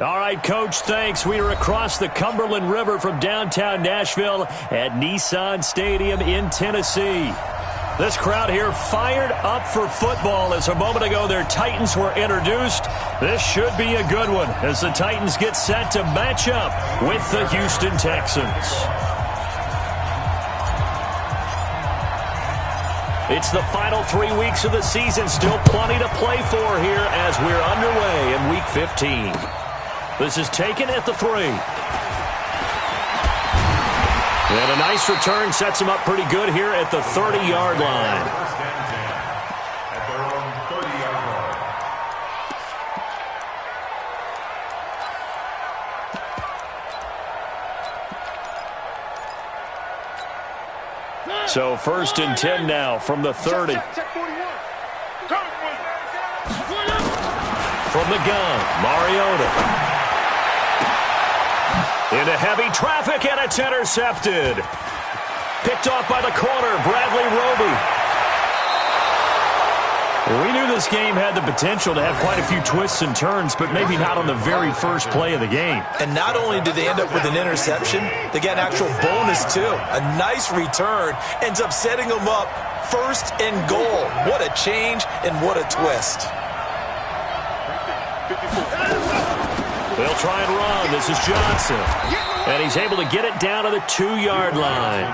All right, Coach, thanks. We are across the Cumberland River from downtown Nashville at Nissan Stadium in Tennessee. This crowd here fired up for football as a moment ago their Titans were introduced. This should be a good one as the Titans get set to match up with the Houston Texans. It's the final 3 weeks of the season. Still plenty to play for here as we're underway in Week 15. This is taken at the 3. And a nice return sets him up pretty good here at the 30-yard line. So 1st and 10 now from the 30. From the gun, Mariota. Into heavy traffic, and it's intercepted. Picked off by the corner, Bradley Roby. We knew this game had the potential to have quite a few twists and turns, but maybe not on the very first play of the game. And not only did they end up with an interception, they got an actual bonus, too. A nice return ends up setting them up 1st and goal. What a change and what a twist. They'll try and run. This is Johnson. And he's able to get it down to the 2-yard line.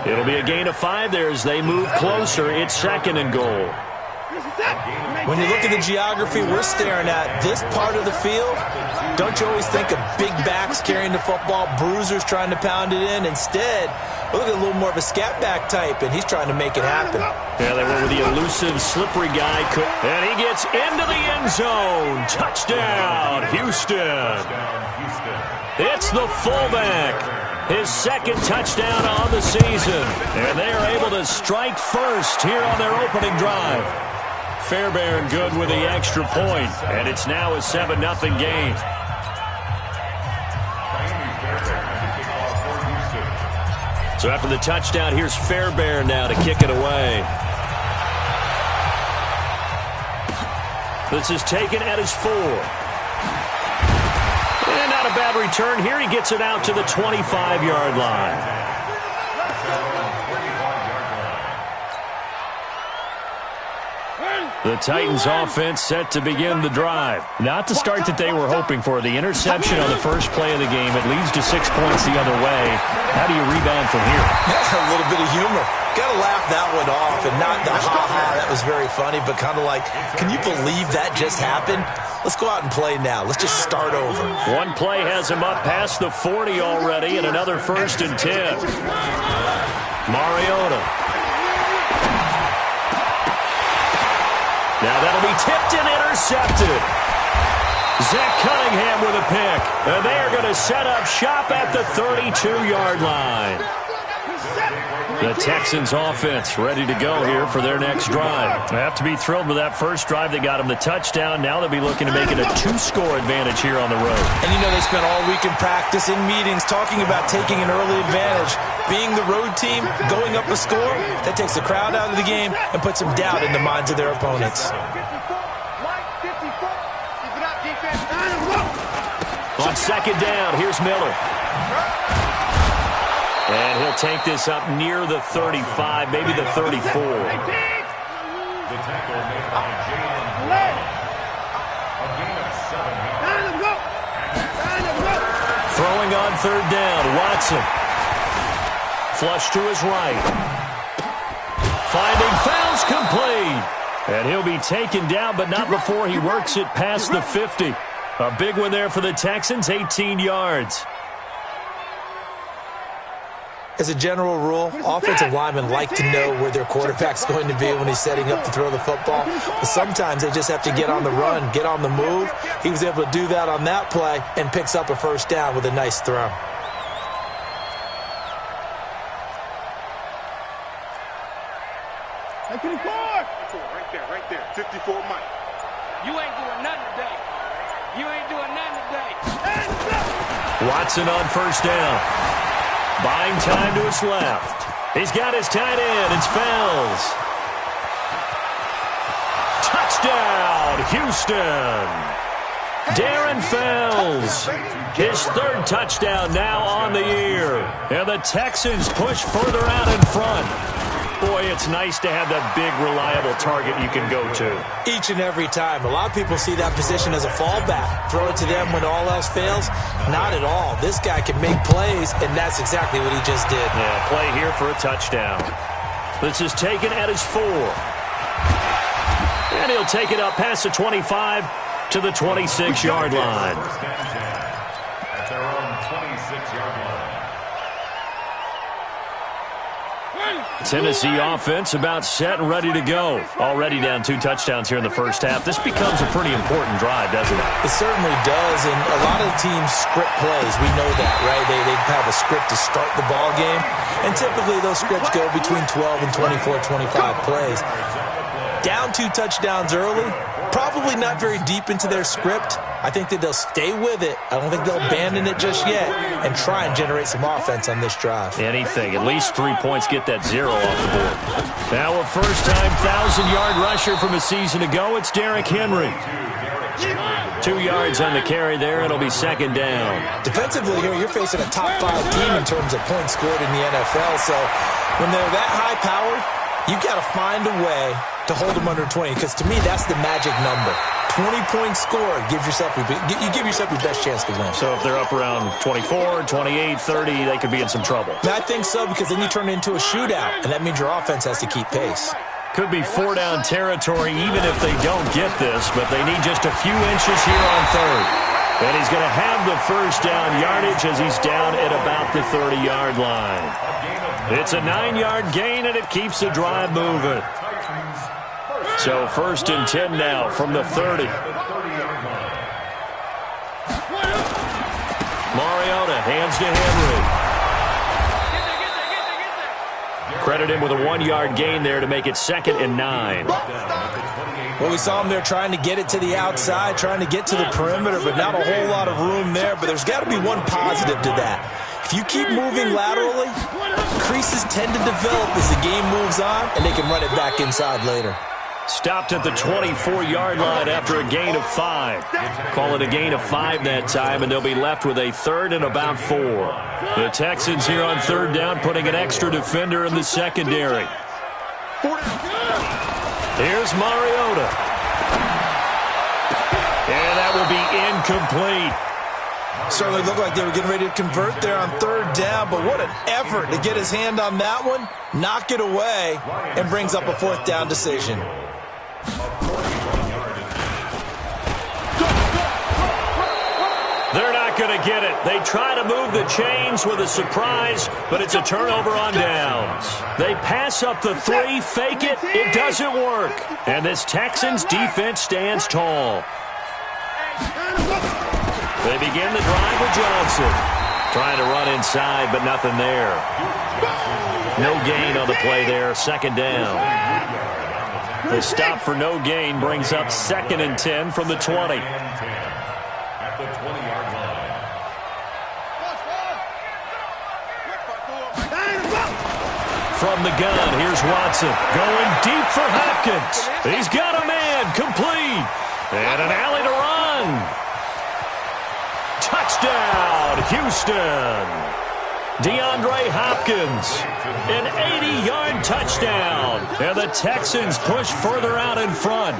It'll be a gain of 5 there as they move closer. It's 2nd and goal. When you look at the geography we're staring at, this part of the field, don't you always think of big backs carrying the football, bruisers trying to pound it in? Instead, look at a little more of a scat back type, and he's trying to make it happen. Yeah, they went with the elusive, slippery guy. And he gets into the end zone. Touchdown, Houston. It's the fullback. His 2nd touchdown on the season. And they are able to strike first here on their opening drive. Fairbairn good with the extra point. And it's now a 7-0 game. So after the touchdown, here's Fairbairn now to kick it away. This is taken at his 4. And not a bad return here. He gets it out to the 25-yard line. The Titans offense set to begin the drive. Not the start that they were hoping for. The interception on the first play of the game. It leads to 6 points the other way. How do you rebound from here? A little bit of humor. Got to laugh that one off, and not the ha-ha. That was very funny, but kind of like, can you believe that just happened? Let's go out and play now. Let's just start over. One play has him up past the 40 already, and another 1st and 10. Mariota. Now that'll be tipped and intercepted. Zach Cunningham with a pick. And they are going to set up shop at the 32-yard line. The Texans offense ready to go here for their next drive. They have to be thrilled with that first drive. They got them the touchdown. Now they'll be looking to make it a 2-score advantage here on the road. And you know they spent all week in practice, in meetings, talking about taking an early advantage. Being the road team, going up a score, that takes the crowd out of the game and puts some doubt in the minds of their opponents. On 2nd down, here's Miller. And he'll take this up near the 35, maybe the 34. Throwing on 3rd down, Watson. Flush to his right. Finding fouls complete. And he'll be taken down, but not before he works it past the 50. A big one there for the Texans, 18 yards. As a general rule, offensive linemen like to know where their quarterback's going to be when he's setting up to throw the football. But sometimes they just have to get on the run, get on the move. He was able to do that on that play and picks up a 1st down with a nice throw. Right there. 54 Mike. You ain't doing nothing today. Watson on 1st down. Buying time to his left. He's got his tight end. It's Fells. Touchdown, Houston. Darren Fells, his third touchdown now on the year. And the Texans push further out in front. Boy, it's nice to have that big, reliable target you can go to. Each and every time. A lot of people see that position as a fallback. Throw it to them when all else fails. Not at all. This guy can make plays, and that's exactly what he just did. Yeah, play here for a touchdown. This is taken at his 4. And he'll take it up past the 25 to the 26-yard line. At their own 26-yard line. Tennessee offense about set and ready to go. Already down 2 touchdowns here in the first half. This becomes a pretty important drive, doesn't it? It certainly does, and a lot of the teams script plays. We know that, right? They have a script to start the ball game, and typically those scripts go between 12 and 24, 25 plays. Down 2 touchdowns early, probably not very deep into their script. I think that they'll stay with it. I don't think they'll abandon it just yet and try and generate some offense on this drive. Anything. At least 3 points, get that 0 off the board. Now a first-time 1,000-yard rusher from a season ago. It's Derrick Henry. 2 yards on the carry there. It'll be second down. Defensively here, you're facing a top 5 team in terms of points scored in the NFL. So when they're that high-powered, you've got to find a way to hold them under 20, because to me, that's the magic number. 20 points scored, you give yourself your best chance to win. So if they're up around 24, 28, 30, they could be in some trouble. I think so, because then you turn it into a shootout, and that means your offense has to keep pace. Could be 4-down territory even if they don't get this, but they need just a few inches here on third. And he's going to have the first down yardage as he's down at about the 30-yard line. It's a 9-yard gain, and it keeps the drive moving. So 1st and 10 now from the 30. Mariota hands to Henry. Credit him with a 1-yard gain there to make it 2nd and 9. Well, we saw him there trying to get it to the outside, trying to get to the perimeter, but not a whole lot of room there. But there's got to be one positive to that. If you keep moving laterally, creases tend to develop as the game moves on, and they can run it back inside later. Stopped at the 24-yard line after a gain of 5. Call it a gain of 5 that time, and they'll be left with a 3rd and about 4. The Texans here on 3rd down, putting an extra defender in the secondary. Here's Mariota. And that will be incomplete. Certainly looked like they were getting ready to convert there on 3rd down, but what an effort to get his hand on that one, knock it away, and brings up a 4th down decision. They're not going to get it. They try to move the chains with a surprise, but it's a turnover on downs. They pass up the 3, fake it. It doesn't work. And this Texans defense stands tall. They begin the drive with Johnson. Trying to run inside, but nothing there. No gain on the play there. 2nd down. The stop for no gain brings up 2nd and 10 from the 20. At the 20-yard line. From the gun, here's Watson. Going deep for Hopkins. He's got a man. Complete. And an alley to run. Touchdown, Houston. DeAndre Hopkins, an 80-yard touchdown. And the Texans push further out in front.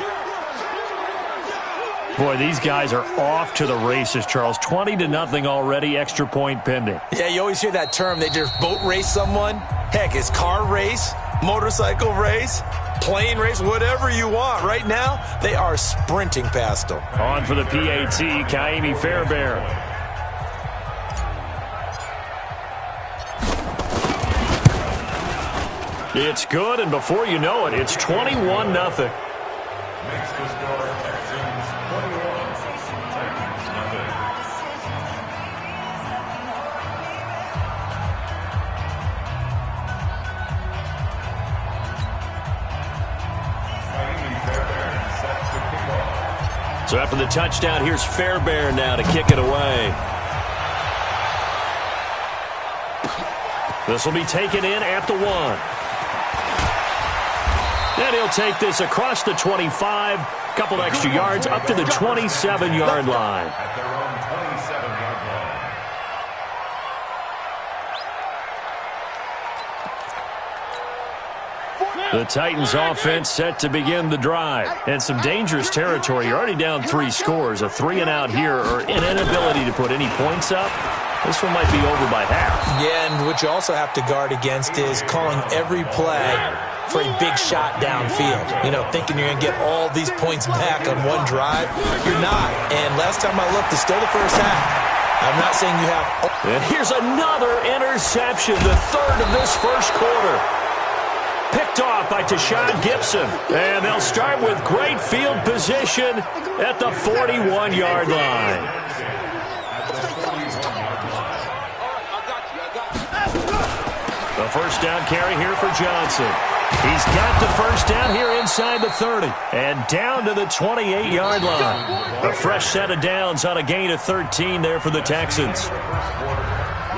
Boy, these guys are off to the races, Charles. 20-0 already, extra point pending. Yeah, you always hear that term. They just boat race someone. Heck, it's car race, motorcycle race, plane race, whatever you want. Right now, they are sprinting past them. On for the PAT, Kaimi Fairbairn. It's good, and before you know it, it's 21-0. Makes the score Texans 21, Titans nothing. So after the touchdown, here's Fairbairn now to kick it away. This will be taken in at the 1. And he'll take this across the 25 Couple extra yards up to the 27-yard line. At their own 27-yard line. The Titans offense set to begin the drive. And some dangerous territory. You're already down 3 scores. A 3-and-out here or an inability to put any points up. This one might be over by half. Yeah, and what you also have to guard against is calling every play for a big shot downfield. You know, thinking you're going to get all these points back on one drive. You're not. And last time I looked, it's still the first half. I'm not saying you have... And here's another interception, the third of this first quarter. Picked off by Tashawn Gibson. And they'll start with great field position at the 41-yard line. The first down carry here for Johnson. He's got the first down here inside the 30. And down to the 28-yard line. A fresh set of downs on a gain of 13 there for the Texans.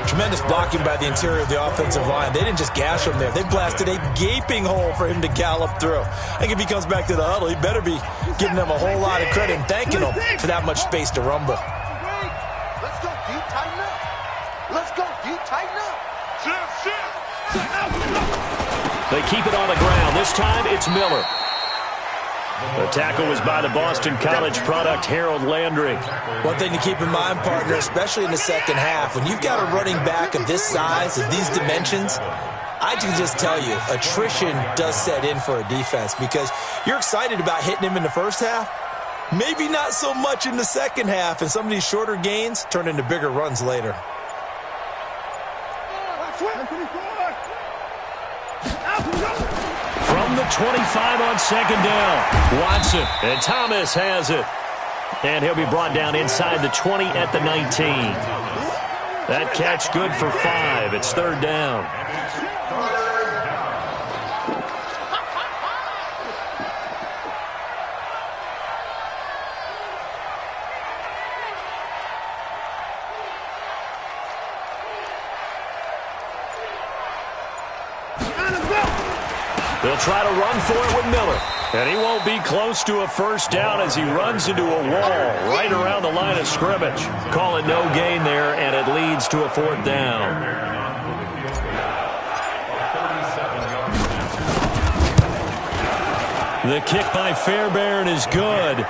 Tremendous blocking by the interior of the offensive line. They didn't just gash him there. They blasted a gaping hole for him to gallop through. I think if he comes back to the huddle, he better be giving them a whole lot of credit and thanking them for that much space to rumble. Let's go, D, tighten up. Let's go, D, tighten up. They keep it on the ground. This time it's Miller. The tackle was by the Boston College product, Harold Landry. One thing to keep in mind, partner, especially in the second half, when you've got a running back of this size, of these dimensions, I can just tell you, attrition does set in for a defense because you're excited about hitting him in the first half. Maybe not so much in the second half, and some of these shorter gains turn into bigger runs later. From the 25 on second down, Watson, and Thomas has it. And he'll be brought down inside the 20 at the 19. That catch good for 5. It's third down. They'll try to run for it with Miller. And he won't be close to a first down as he runs into a wall right around the line of scrimmage. Call it no gain there, and it leads to a fourth down. The kick by Fairbairn is good.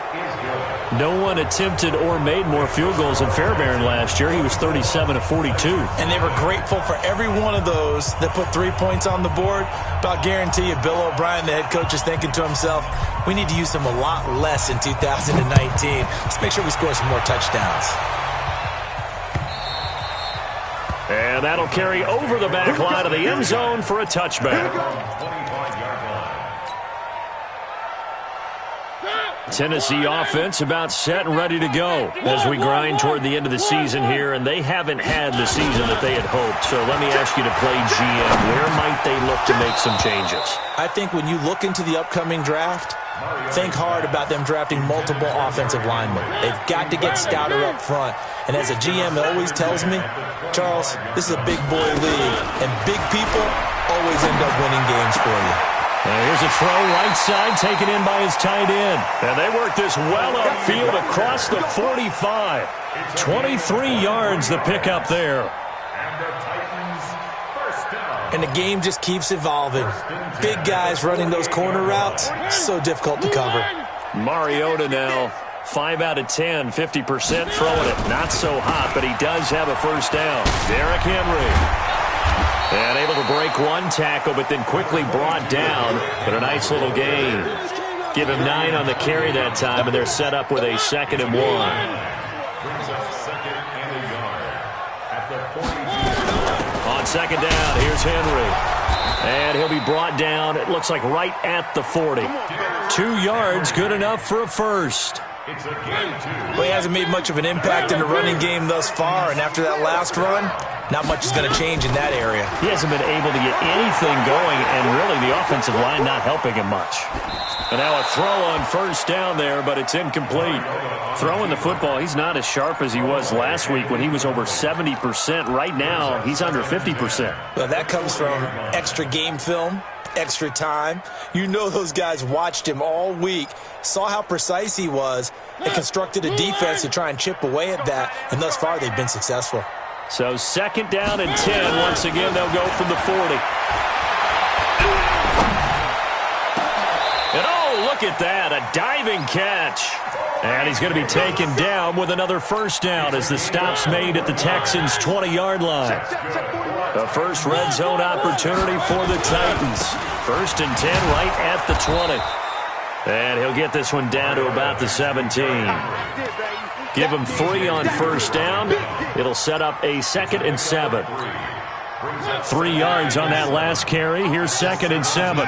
No one attempted or made more field goals than Fairbairn last year. He was 37 of 42. And they were grateful for every one of those that put 3 points on the board. But I'll guarantee you, Bill O'Brien, the head coach, is thinking to himself, we need to use them a lot less in 2019. Let's make sure we score some more touchdowns. And that'll carry over the back line of the end zone for a touchback. Tennessee offense about set and ready to go as we grind toward the end of the season here, and they haven't had the season that they had hoped. So let me ask you to play GM. Where might they look to make some changes? I think when you look into the upcoming draft, think hard about them drafting multiple offensive linemen. They've got to get stouter up front. And as a GM always tells me, Charles, this is a big boy league, and big people always end up winning games for you. Here's a throw right side taken in by his tight end. And they work this well upfield across the 45. 23 yards the pickup there. And the game just keeps evolving. Big guys running those corner routes, so difficult to cover. Mariota now, 5 out of 10, 50% throwing it. Not so hot, but he does have a first down. Derrick Henry. And able to break one tackle, but then quickly brought down. But a nice little gain. Give him 9 on the carry that time, and they're set up with a 2nd and 1. On second down, here's Henry. And he'll be brought down, it looks like right at the 40. 2 yards, good enough for a first. Well, he hasn't made much of an impact in the running game thus far, and after that last run, not much is going to change in that area. He hasn't been able to get anything going, and really the offensive line not helping him much. And now a throw on first down there, but it's incomplete. Throwing the football, he's not as sharp as he was last week when he was over 70%. Right now, he's under 50%. Well, that comes from extra game film, extra time. You know those guys watched him all week, saw how precise he was, and constructed a defense to try and chip away at that, and thus far they've been successful. So 2nd down and 10. Once again, they'll go from the 40. And oh, look at that, a diving catch. And he's going to be taken down with another first down as the stop's made at the Texans' 20-yard line. The first red zone opportunity for the Titans. 1st and 10 right at the 20. And he'll get this one down to about the 17. Give him 3 on first down. It'll set up a 2nd and 7. 3 yards on that last carry. Here's 2nd and 7.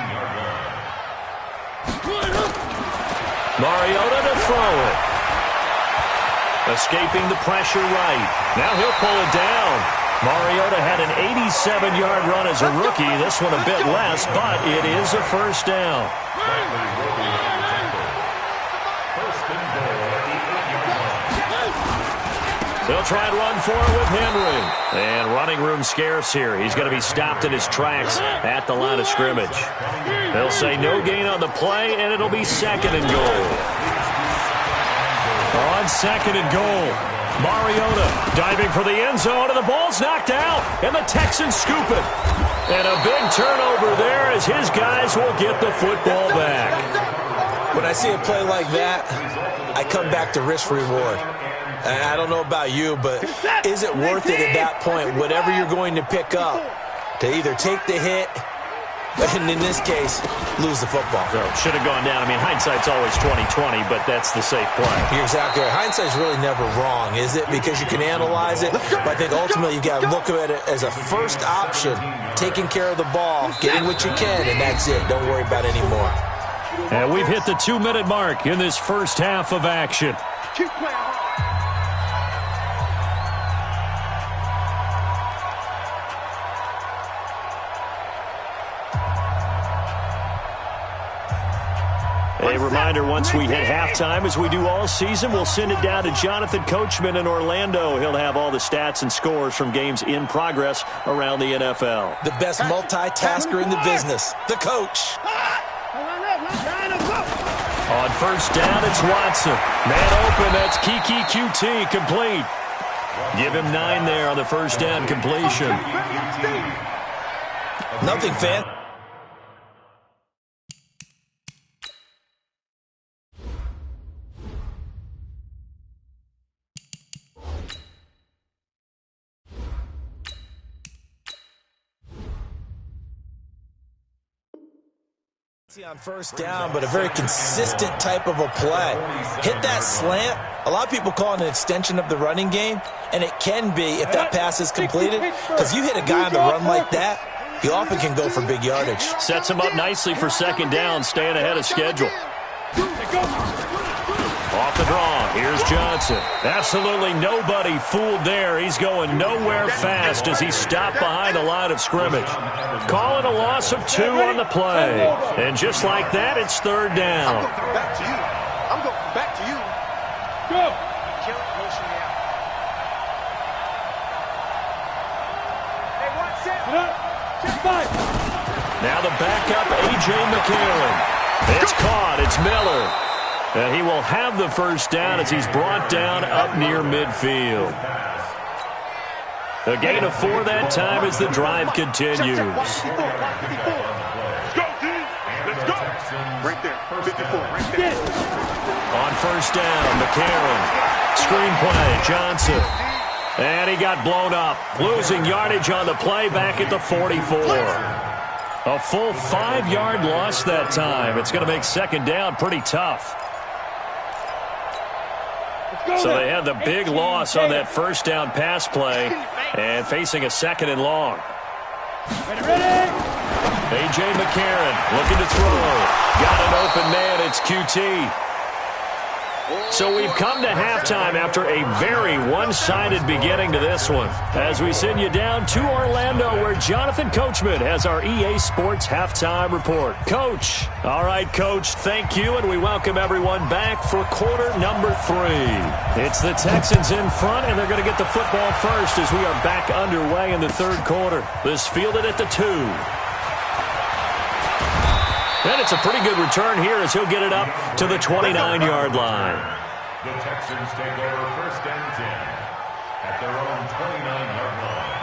Mariota to throw it. Escaping the pressure right. Now he'll pull it down. Mariota had an 87-yard run as a rookie. This one a bit less, but it is a first down. They'll try and run for it with Henry. And running room scarce here. He's going to be stopped in his tracks at the line of scrimmage. They'll say no gain on the play, and it'll be 2nd and goal. On 2nd and goal, Mariota diving for the end zone, and the ball's knocked out, and the Texans scoop it. And a big turnover there as his guys will get the football back. When I see a play like that, I come back to risk-reward. I don't know about you, but is it worth it at that point, whatever you're going to pick up, to either take the hit, and in this case, lose the football? So should have gone down. I mean, hindsight's always 20/20, but that's the safe play. You're exactly right. Hindsight's really never wrong, is it? Because you can analyze it, but I think ultimately you got to look at it as a first option, taking care of the ball, getting what you can, and that's it. Don't worry about it anymore. And we've hit the 2-minute mark in this first half of action. Keep playing hard. A reminder, once we hit halftime, as we do all season, we'll send it down to Jonathan Coachman in Orlando. He'll have all the stats and scores from games in progress around the NFL. The best multitasker in the business, the coach. On first down, it's Watson. Man open, that's Kiki QT, complete. Give him 9 there on the first down completion. Nothing fancy. On first down, but a very consistent type of a play. Hit that slant. A lot of people call it an extension of the running game, and it can be if that pass is completed, because you hit a guy on the run like that, he often can go for big yardage. Sets him up nicely for 2nd down, staying ahead of schedule. Off the draw, here's Johnson. Absolutely nobody fooled there. He's going nowhere fast as he stopped behind the line of scrimmage. Calling a loss of 2 on the play. And just like that, it's 3rd down. I'm going back to you. Go. Now the backup, A.J. McCarron. It's caught. It's Miller. And he will have the first down as he's brought down up near midfield. A gain of 4 that time as the drive continues. Let's go, team. Let's go. Right there. 54. Right there. On first down, McCarron. Screen play, Johnson. And he got blown up. Losing yardage on the play back at the 44. A full 5-yard loss that time. It's going to make 2nd down pretty tough. So they had the big loss on that first down pass play and facing a 2nd and long. A.J. McCarron looking to throw. Got an open man. It's QT. So we've come to halftime after a very one-sided beginning to this one. As we send you down to Orlando, where Jonathan Coachman has our EA Sports Halftime Report. Coach. All right, Coach, thank you, and we welcome everyone back for quarter number 3. It's the Texans in front, and they're going to get the football first as we are back underway in the 3rd quarter. This fielded at the 2. And it's a pretty good return here as he'll get it up to the 29-yard line. The Texans take over 1st and 10 at their own 29-yard line.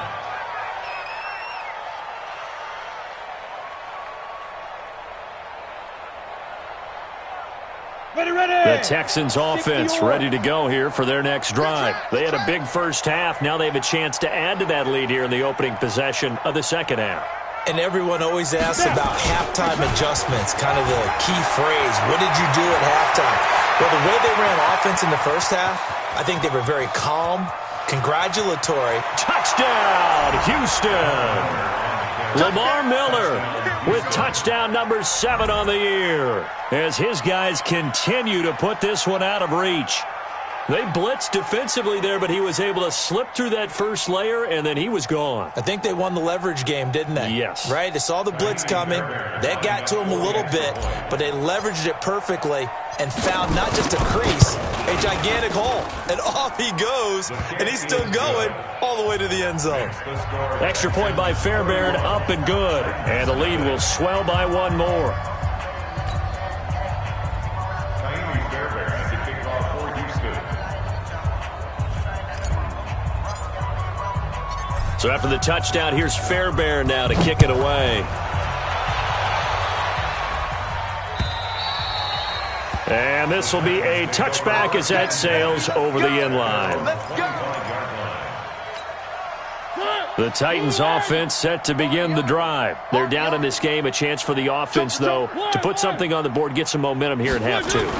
The Texans offense ready to go here for their next drive. They had a big first half. Now they have a chance to add to that lead here in the opening possession of the second half. And everyone always asks about halftime adjustments, kind of the key phrase. What did you do at halftime? Well, the way they ran offense in the first half, I think they were very calm, congratulatory. Touchdown, Houston! Lamar Miller with touchdown number 7 on the year as his guys continue to put this one out of reach. They blitzed defensively there, but he was able to slip through that first layer, and then he was gone. I think they won the leverage game, didn't they? Yes. Right? They saw the blitz coming. That got to him a little bit, but they leveraged it perfectly and found not just a crease, a gigantic hole. And off he goes, and he's still going all the way to the end zone. Extra point by Fairbairn, up and good. And the lead will swell by one more. So after the touchdown, here's Fairbairn now to kick it away. And this will be a touchback as that sails over the end line. The Titans offense set to begin the drive. They're down in this game. A chance for the offense, though, to put something on the board, get some momentum here in half two.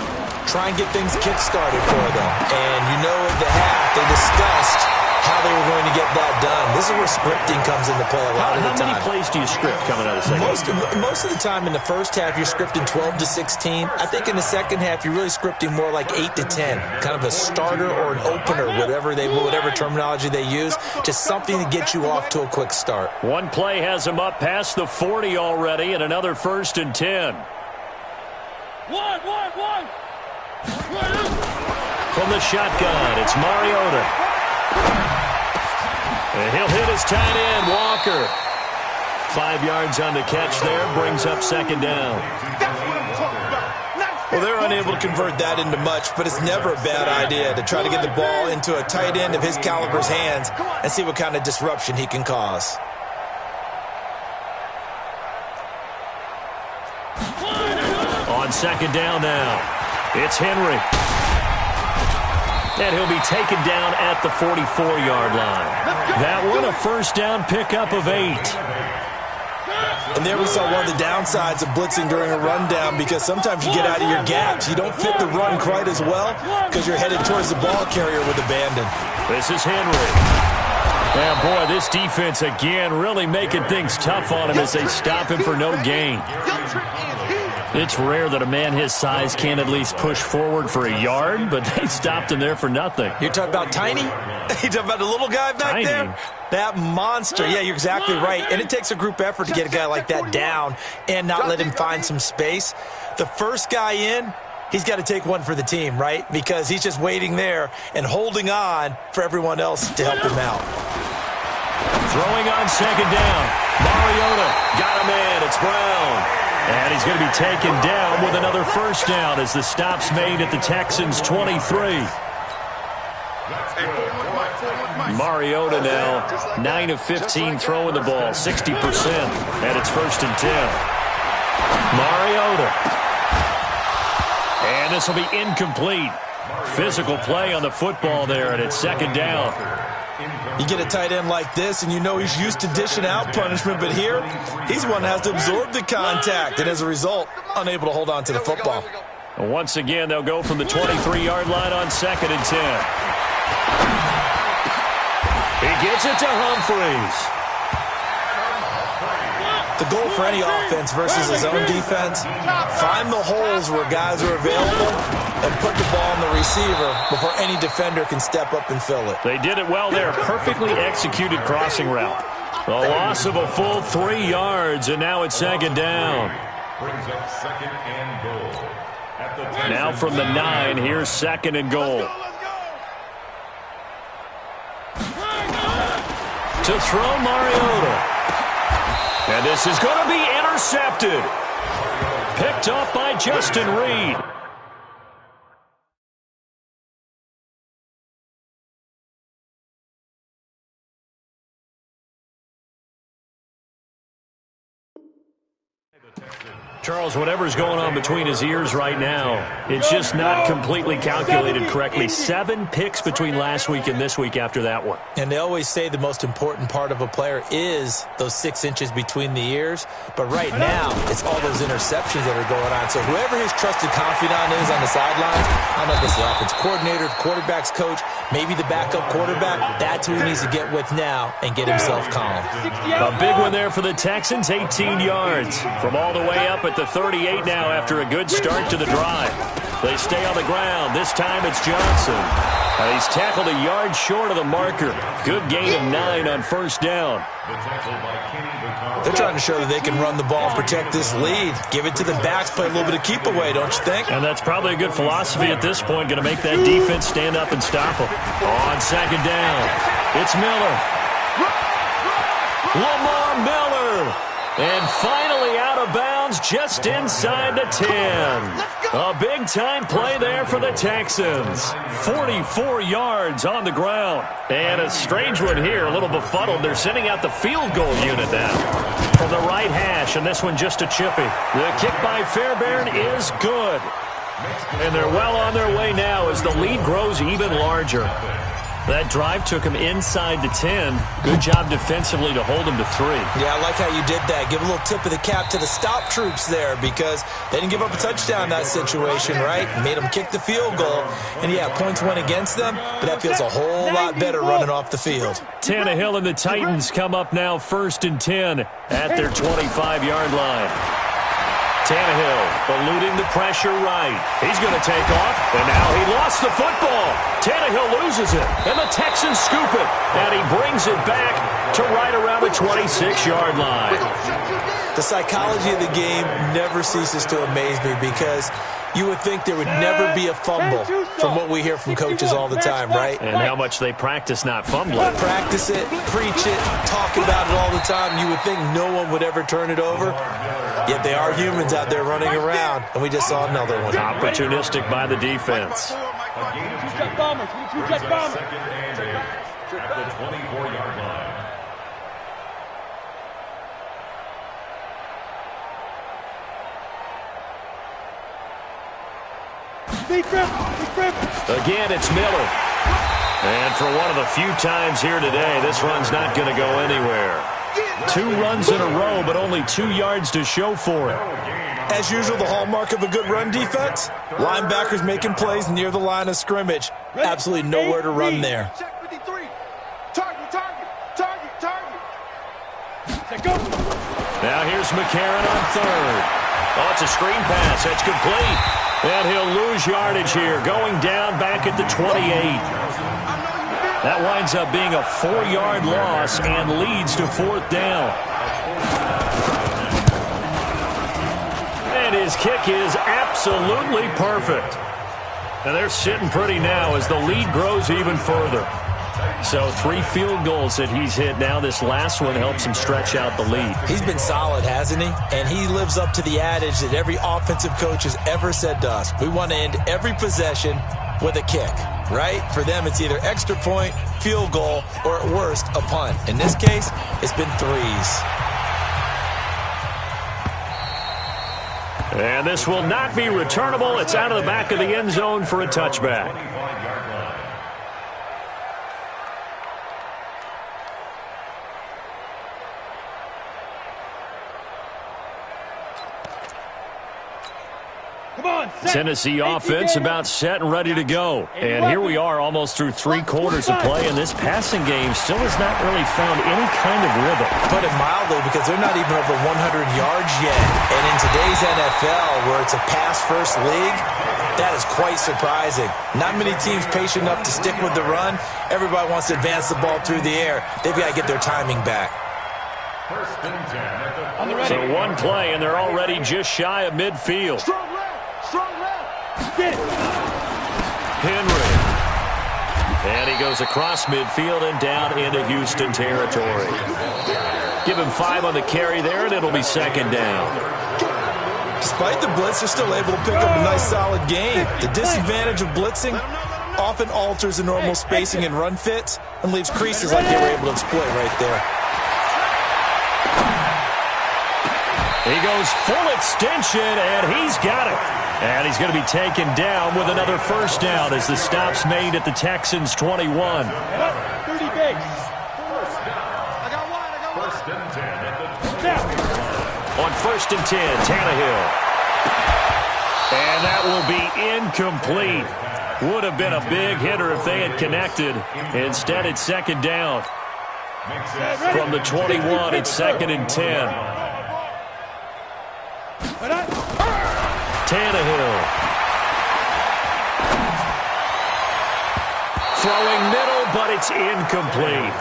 Try and get things kick-started for them. And you know at the half they discussed how they were going to get that done. This is where scripting comes into play a lot of the time. How many plays do you script coming out of the second half? Most of the time in the first half, you're scripting 12 to 16. I think in the second half, you're really scripting more like 8 to 10. Kind of a starter or an opener, whatever terminology they use. Just something to get you off to a quick start. One play has him up past the 40 already, and another 1st and 10. From the shotgun, it's Mariota. And he'll hit his tight end, Walker. 5 yards on the catch there, brings up second down. Well, they're unable to convert that into much, but it's never a bad idea to try to get the ball into a tight end of his caliber's hands and see what kind of disruption he can cause. On second down now, it's Henry. And he'll be taken down at the 44-yard line. That one, a first down pickup of 8. And there we saw one of the downsides of blitzing during a rundown, because sometimes you get out of your gaps. You don't fit the run quite as well because you're headed towards the ball carrier with abandon. This is Henry. And boy, this defense again really making things tough on him as they stop him for no gain. It's rare that a man his size can at least push forward for a yard, but they stopped him there for nothing. You're talking about Tiny? You're talking about the little guy back there? That monster. Yeah, you're exactly right. And it takes a group effort to get a guy like that down and not let him find some space. The first guy in, he's got to take one for the team, right? Because he's just waiting there and holding on for everyone else to help him out. Throwing on second down. Mariota got him in. It's Brown. And he's going to be taken down with another first down as the stop's made at the Texans' 23. Mariota now 9 of 15 throwing the ball, 60%. And it's 1st and 10. Mariota. And this will be incomplete. Physical play on the football there, and it's second down. You get a tight end like this, and you know he's used to dishing out punishment, but here, he's the one that has to absorb the contact, and as a result, unable to hold on to the football. And once again, they'll go from the 23-yard line on 2nd and 10. He gets it to Humphries. The goal for any offense versus his own defense, find the holes where guys are available and put the ball on the receiver before any defender can step up and fill it. They did it well there. Perfectly executed crossing route. The loss of a full 3 yards, and now it's second down. Brings up 2nd and goal. Now from the 9, here's 2nd and goal. To throw Mariota. And this is going to be intercepted. picked off by Justin Reed. Charles, whatever's going on between his ears right now, it's just not completely calculated correctly. 7 picks between last week and this week after that one. And they always say the most important part of a player is those 6 inches between the ears. But right now, it's all those interceptions that are going on. So whoever his trusted confidant is on the sidelines, I don't know if it's the offensive coordinator, the quarterback's coach, maybe the backup quarterback, that's who he needs to get with now and get himself calm. A big one there for the Texans, 18 yards. From all the way up at the 38 now after a good start to the drive. They stay on the ground. This time it's Johnson. He's tackled a yard short of the marker. Good gain of 9 on first down. They're trying to show that they can run the ball and protect this lead. Give it to the backs, play a little bit of keep away, don't you think? And that's probably a good philosophy at this point. Going to make that defense stand up and stop them. On second down, it's Miller. Lamar Miller. And finally out of bounds just inside the 10. A big-time play there for the Texans. 44 yards on the ground. And a strange one here, a little befuddled. They're sending out the field goal unit now from the right hash, and this one just a chippy. The kick by Fairbairn is good. And they're well on their way now as the lead grows even larger. That drive took him inside the 10. Good job defensively to hold him to 3. Yeah, I like how you did that. Give a little tip of the cap to the stop troops there because they didn't give up a touchdown in that situation, right? Made them kick the field goal. And, yeah, points went against them, but that feels a whole lot better running off the field. Tannehill and the Titans come up now 1st and 10 at their 25-yard line. Tannehill eluding the pressure right. He's going to take off, and now he lost the football. Tannehill loses it, and the Texans scoop it, and he brings it back to right around the 26-yard line. The psychology of the game never ceases to amaze me because you would think there would never be a fumble from what we hear from coaches all the time, right? And how much they practice not fumbling. Practice it, preach it, talk about it all the time. You would think no one would ever turn it over. Yet they are humans out there running around, and we just saw another one. Opportunistic by the defense. Second at the 24-yard line. Again, it's Miller. And for one of the few times here today, this run's not going to go anywhere. 2 runs in a row, but only 2 yards to show for it. As usual, the hallmark of a good run defense, linebackers making plays near the line of scrimmage. Absolutely nowhere to run there. Now here's McCarron on 3rd. Oh, it's a screen pass. That's complete. And he'll lose yardage here, going down back at the 28. That winds up being a 4-yard loss and leads to 4th down. And his kick is absolutely perfect. And they're sitting pretty now as the lead grows even further. So 3 field goals that he's hit now. This last one helps him stretch out the lead. He's been solid, hasn't he? And he lives up to the adage that every offensive coach has ever said to us. We want to end every possession with a kick, right? For them, it's either extra point, field goal, or at worst, a punt. In this case, it's been 3s. And this will not be returnable. It's out of the back of the end zone for a touchback. Tennessee offense about set and ready to go. And here we are almost through 3 quarters of play, and this passing game still has not really found any kind of rhythm. Put it mildly, because they're not even over 100 yards yet. And in today's NFL, where it's a pass-first league, that is quite surprising. Not many teams patient enough to stick with the run. Everybody wants to advance the ball through the air. They've got to get their timing back. So 1 play, and they're already just shy of midfield. Henry. And he goes across midfield and down into Houston territory. Give him 5 on the carry there, and it'll be 2nd down. Despite the blitz, they're still able to pick up a nice solid gain. The disadvantage of blitzing often alters the normal spacing and run fits and leaves creases like they were able to exploit right there. He goes full extension, and he's got it. And he's going to be taken down with another first down as the stop's made at the Texans' 21. 30 base. First and 10 at the 20. On first and 10, Tannehill. And that will be incomplete. Would have been a big hitter if they had connected. Instead, it's second down. From the 21, it's second and 10. Tannehill. Throwing middle, but it's incomplete.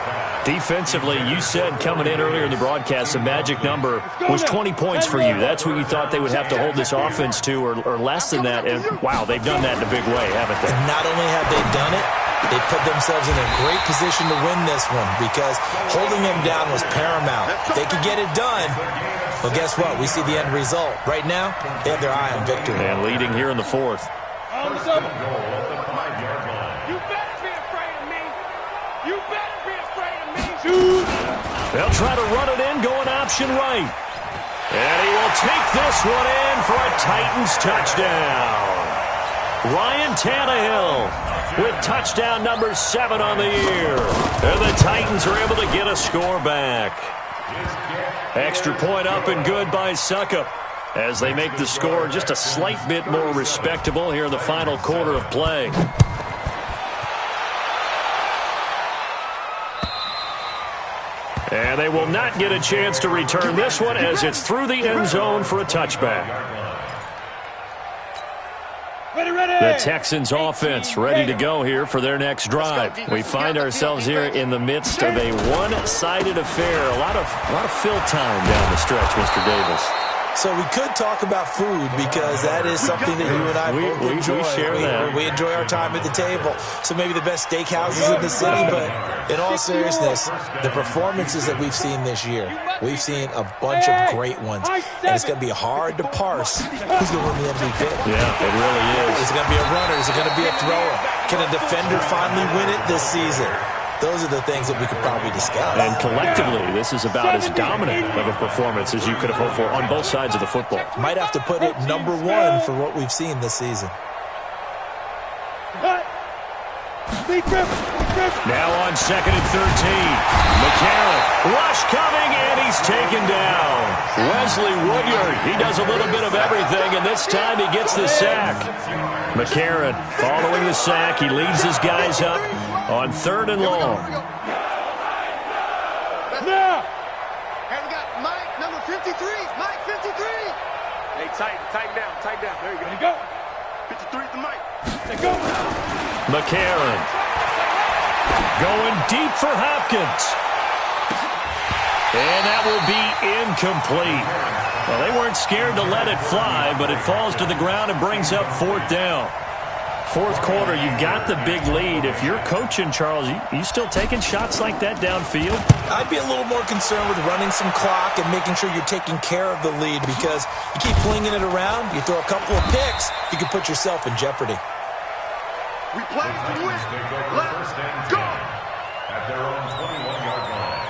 Defensively, you said coming in earlier in the broadcast, the magic number was 20 points for you. That's what you thought they would have to hold this offense to, or less than that. And, wow, they've done that in a big way, haven't they? And not only have they done it, they put themselves in a great position to win this one because holding them down was paramount. If they could get it done, well, guess what? We see the end result. Right now, they have their eye on victory. And leading here in the fourth. First and goal at the 5-yard line. You better be afraid of me. You better be afraid of me. Shoot. They'll try to run it in, going option right. And he will take this one in for a Titans touchdown. Ryan Tannehill with touchdown number 7 on the year. And the Titans are able to get a score back. Extra point up and good by Suckup as they make the score just a slight bit more respectable here in the final quarter of play. And they will not get a chance to return this one as it's through the end zone for a touchback. The Texans offense ready to go here for their next drive. We find ourselves here in the midst of a one-sided affair. A lot of fill time down the stretch, Mr. Davis. So we could talk about food because that is something that you and I both enjoy. We share that. We enjoy our time at the table. So maybe the best steakhouses in the city, but in all seriousness, the performances that we've seen this year, we've seen a bunch of great ones. And it's going to be hard to parse who's going to win the MVP. Yeah, it really is. Is it going to be a runner? Is it going to be a thrower? Can a defender finally win it this season? Those are the things that we could probably discuss. And collectively, this is about as dominant of a performance as you could have hoped for on both sides of the football. Might have to put it number 1 for what we've seen this season. Now on second and 13. McCarron. Rush coming, and he's taken down. Wesley Woodyard. He does a little bit of everything, and this time he gets the sack. McCarron following the sack. He leads his guys up on 3rd and long. Now. And we got Mike, number 53. Mike, 53. Hey, tighten down. There you go. 53 to Mike. Let's go. McCarron going deep for Hopkins. And that will be incomplete. Well, they weren't scared to let it fly, but it falls to the ground and brings up 4th down. Fourth quarter, you've got the big lead. If you're coaching, Charles, you still taking shots like that downfield? I'd be a little more concerned with running some clock and making sure you're taking care of the lead because you keep flinging it around, you throw a couple of picks, you can put yourself in jeopardy. We play to win. Let's go. At their own 21-yard line.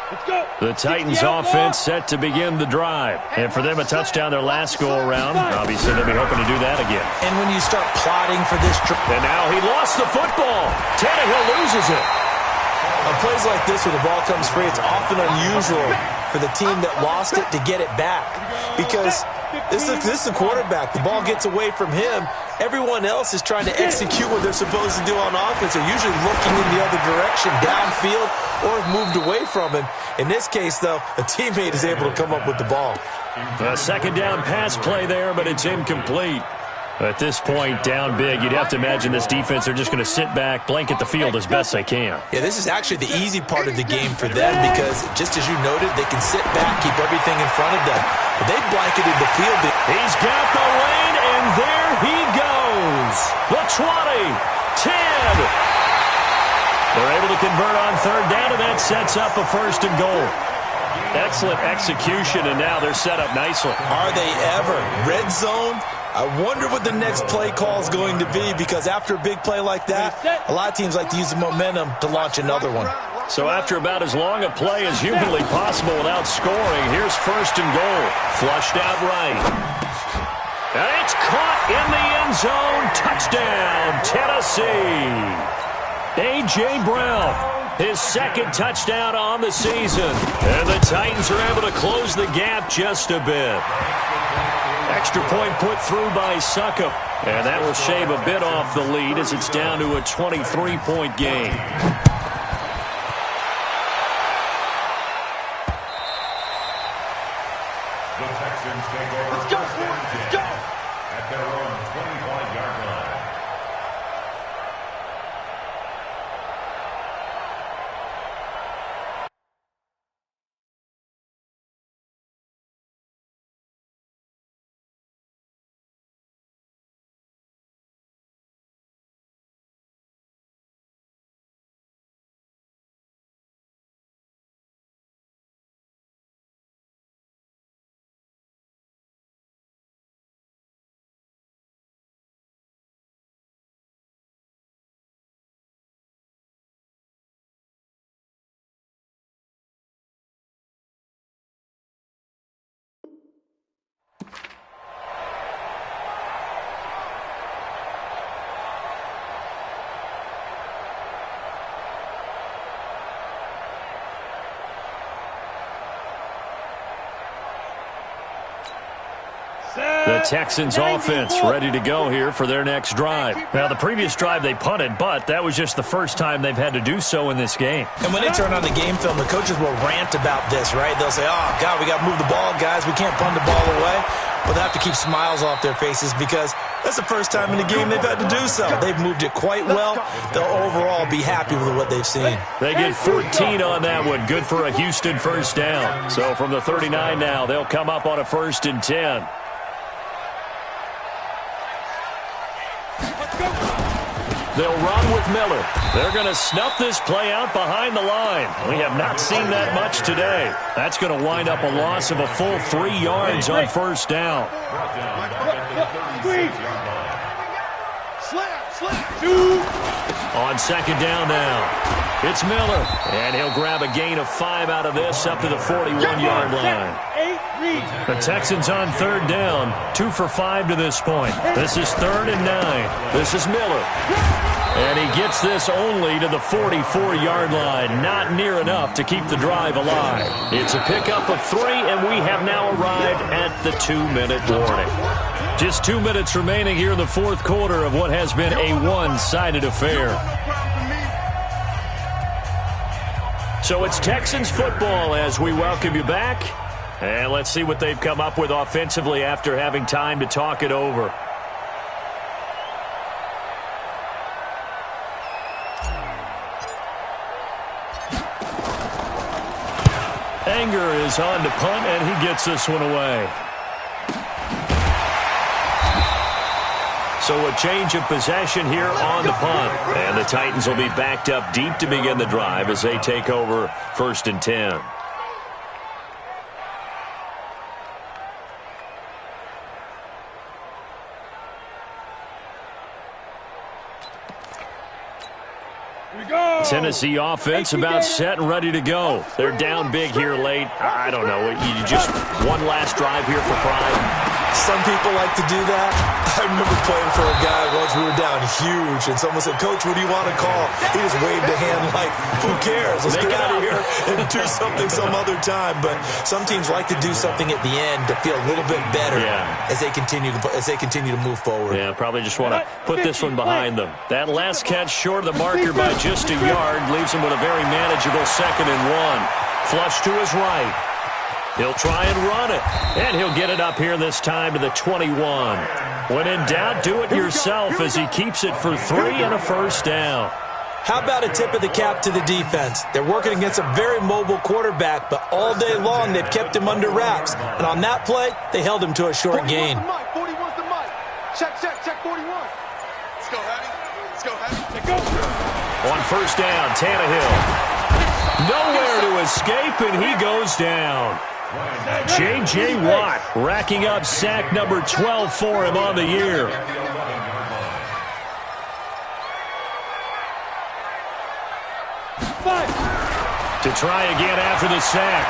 Let's go. The Titans offense set to begin the drive. And for them, a touchdown their last go-around. Obviously, they'll be hoping to do that again. And when you start plotting for this... And now he lost the football. Tannehill loses it. On plays like this where the ball comes free, it's often unusual for the team that lost it to get it back. Because this is the quarterback. The ball gets away from him. Everyone else is trying to execute what they're supposed to do on offense. They're usually looking in the other direction, downfield, or have moved away from him. In this case, though, a teammate is able to come up with the ball. A second down pass play there, but it's incomplete. At this point, down big, you'd have to imagine this defense, they're just going to sit back, blanket the field as best they can. Yeah, this is actually the easy part of the game for them because, just as you noted, they can sit back, keep everything in front of them. But they've blanketed the field. He's got the lane, and there he goes. The 20, 10. They're able to convert on 3rd down, and that sets up a 1st and goal. Excellent execution, and now they're set up nicely. Are they ever? Red zone? I wonder what the next play call is going to be, because after a big play like that, a lot of teams like to use the momentum to launch another one. So after about as long a play as humanly possible without scoring, here's first and goal. Flushed out right. And it's caught in the end zone. Touchdown, Tennessee. A.J. Brown, his second touchdown on the season. And the Titans are able to close the gap just a bit. Extra point put through by Succop. And that will shave a bit off the lead as it's down to a 23-point game. The Texans take over. Let's go, let's go. At their own 25-yard line. The Texans offense ready to go here for their next drive. Now, the previous drive they punted, but that was just the first time they've had to do so in this game. And when they turn on the game film, the coaches will rant about this, right? They'll say, oh, God, we got to move the ball, guys. We can't punt the ball away. But they have to keep smiles off their faces because that's the first time in the game they've had to do so. They've moved it quite well. They'll overall be happy with what they've seen. They get 14 on that one. Good for a Houston first down. So from the 39 now, they'll come up on a 1st and 10. They'll run with Miller. They're going to snuff this play out behind the line. We have not seen that much today. That's going to wind up a loss of a full 3 yards on first down. On second down now, it's Miller. And he'll grab a gain of 5 out of this up to the 41-yard line. The Texans on third down, 2 for 5 to this point. This is 3rd and 9. This is Miller. And he gets this only to the 44-yard line. Not near enough to keep the drive alive. It's a pickup of 3, and we have now arrived at the 2-minute warning. Just 2 minutes remaining here in the fourth quarter of what has been a one-sided affair. So it's Texans football as we welcome you back. And let's see what they've come up with offensively after having time to talk it over. Anger is on to punt, and he gets this one away. So a change of possession here on the punt. And the Titans will be backed up deep to begin the drive as they take over 1st and 10. Tennessee offense about set and ready to go. They're down big here late. I don't know. You just one last drive here for pride. Some people like to do that. I remember playing for a guy once. We were down huge, and someone said, Coach, what do you want to call? He just waved a hand like, who cares? Let's get out of here and do something some other time. But some teams like to do something at the end to feel a little bit better as they continue to move forward. Yeah, probably just want to put this one behind them. That last catch short of the marker by just a yard leaves him with a very manageable 2nd and 1. Flush to his right. He'll try and run it, and he'll get it up here this time to the 21. When in doubt, do it yourself as he keeps it for 3 and a first down. How about a tip of the cap to the defense? They're working against a very mobile quarterback, but all day long they've kept him under wraps. And on that play, they held him to a short gain. 41's the mic. Check 41. Let's go, Hattie. Let's go, Hattie. Let's go. On first down, Tannehill. nowhere to escape, and he goes down. J.J. Watt racking up sack number 12 for him on the year. To try again after the sack.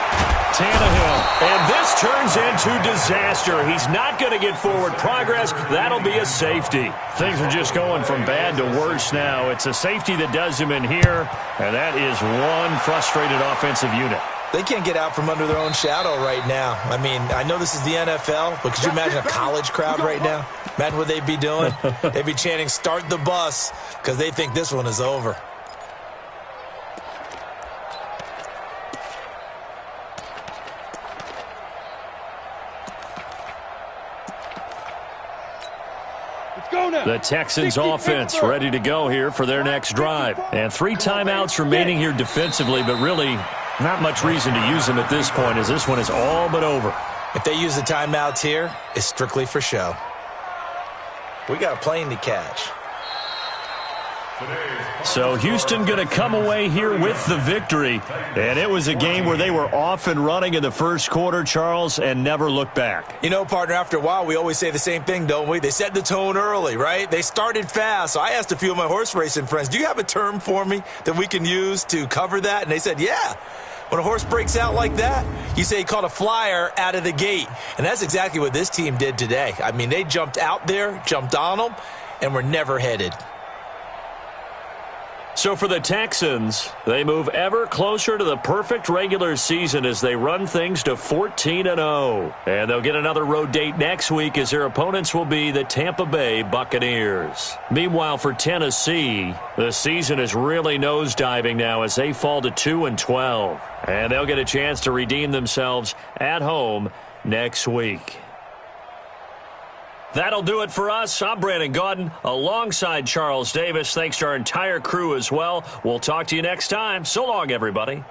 Tannehill. And this turns into disaster. He's not going to get forward progress. That'll be a safety. Things are just going from bad to worse now. It's a safety that does him in here, and that is one frustrated offensive unit. They can't get out from under their own shadow right now. I mean, I know this is the NFL, but could you imagine a college crowd right now? Imagine what they'd be doing. They'd be chanting, "Start the bus," because they think this one is over. The Texans offense ready to go here for their next drive. And 3 timeouts remaining here defensively, but really not much reason to use them at this point as this one is all but over. If they use the timeouts here, it's strictly for show. We got a plane to catch. So Houston going to come away here with the victory. And it was a game where they were off and running in the first quarter, Charles, and never looked back. You know, partner, after a while, we always say the same thing, don't we? They set the tone early, right? They started fast. So I asked a few of my horse racing friends, do you have a term for me that we can use to cover that? And they said, yeah. When a horse breaks out like that, you say he caught a flyer out of the gate. And that's exactly what this team did today. I mean, they jumped out there, jumped on them, and were never headed. So for the Texans, they move ever closer to the perfect regular season as they run things to 14-0. And they'll get another road date next week as their opponents will be the Tampa Bay Buccaneers. Meanwhile, for Tennessee, the season is really nosediving now as they fall to 2-12. And they'll get a chance to redeem themselves at home next week. That'll do it for us. I'm Brandon Gaudin alongside Charles Davis. Thanks to our entire crew as well. We'll talk to you next time. So long, everybody.